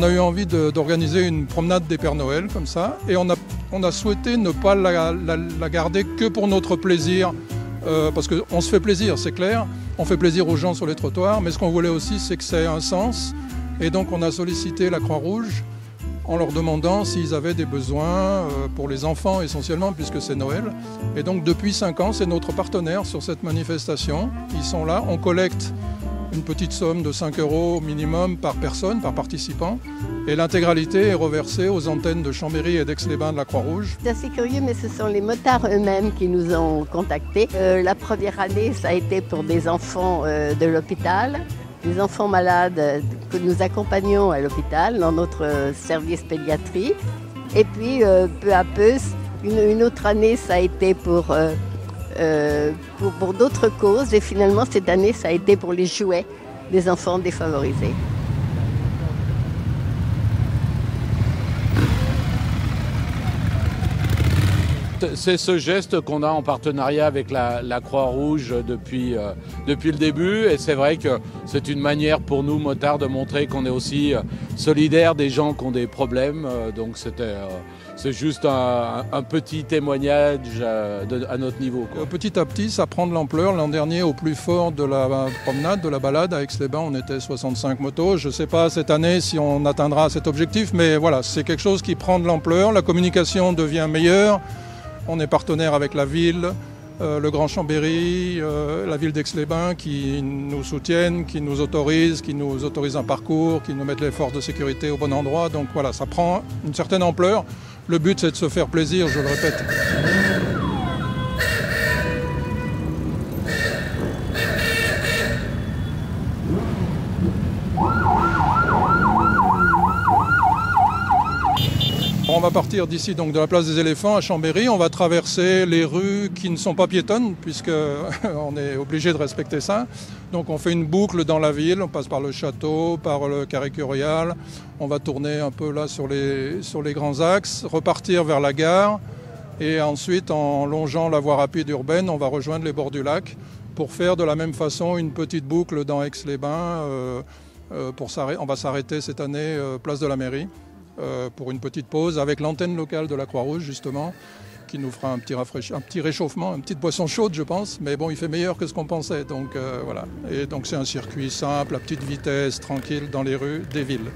a eu envie d'organiser une promenade des Pères Noël comme ça, et on a souhaité ne pas la garder que pour notre plaisir, parce qu'on se fait plaisir, c'est clair, on fait plaisir aux gens sur les trottoirs, mais ce qu'on voulait aussi, c'est que ça ait un sens, et donc on a sollicité la Croix-Rouge en leur demandant s'ils avaient des besoins pour les enfants essentiellement, puisque c'est Noël. Et donc depuis 5 ans, c'est notre partenaire sur cette manifestation. Ils sont là, on collecte une petite somme de 5 € minimum par personne, par participant, et l'intégralité est reversée aux antennes de Chambéry et d'Aix-les-Bains de la Croix-Rouge. C'est assez curieux, mais ce sont les motards eux-mêmes qui nous ont contactés. La première année, ça a été pour des enfants de l'hôpital, des enfants malades que nous accompagnons à l'hôpital dans notre service pédiatrie. Et puis, peu à peu, une autre année, ça a été pour d'autres causes. Et finalement, cette année, ça a été pour les jouets des enfants défavorisés. C'est ce geste qu'on a en partenariat avec la Croix-Rouge depuis le début, et c'est vrai que c'est une manière pour nous, motards, de montrer qu'on est aussi solidaires des gens qui ont des problèmes. Donc c'est juste un petit témoignage à notre niveau, quoi. Petit à petit, ça prend de l'ampleur. L'an dernier, au plus fort de la promenade, de la balade à Aix-les-Bains, on était 65 motos. Je ne sais pas cette année si on atteindra cet objectif, mais voilà, c'est quelque chose qui prend de l'ampleur. La communication devient meilleure. On est partenaire avec la ville, le Grand Chambéry, la ville d'Aix-les-Bains qui nous soutiennent, qui nous autorisent un parcours, qui nous mettent les forces de sécurité au bon endroit. Donc voilà, ça prend une certaine ampleur. Le but, c'est de se faire plaisir, je le répète. On va partir d'ici, donc de la place des Éléphants à Chambéry. On va traverser les rues qui ne sont pas piétonnes, puisqu'on est obligé de respecter ça. Donc on fait une boucle dans la ville, on passe par le château, par le Carré Curial. On va tourner un peu là sur les grands axes, repartir vers la gare. Et ensuite, en longeant la voie rapide urbaine, on va rejoindre les bords du lac pour faire de la même façon une petite boucle dans Aix-les-Bains. On va s'arrêter cette année place de la mairie. Pour une petite pause avec l'antenne locale de la Croix-Rouge justement, qui nous fera un petit réchauffement, une petite boisson chaude je pense, mais bon il fait meilleur que ce qu'on pensait, donc voilà. Et donc c'est un circuit simple, à petite vitesse, tranquille dans les rues des villes.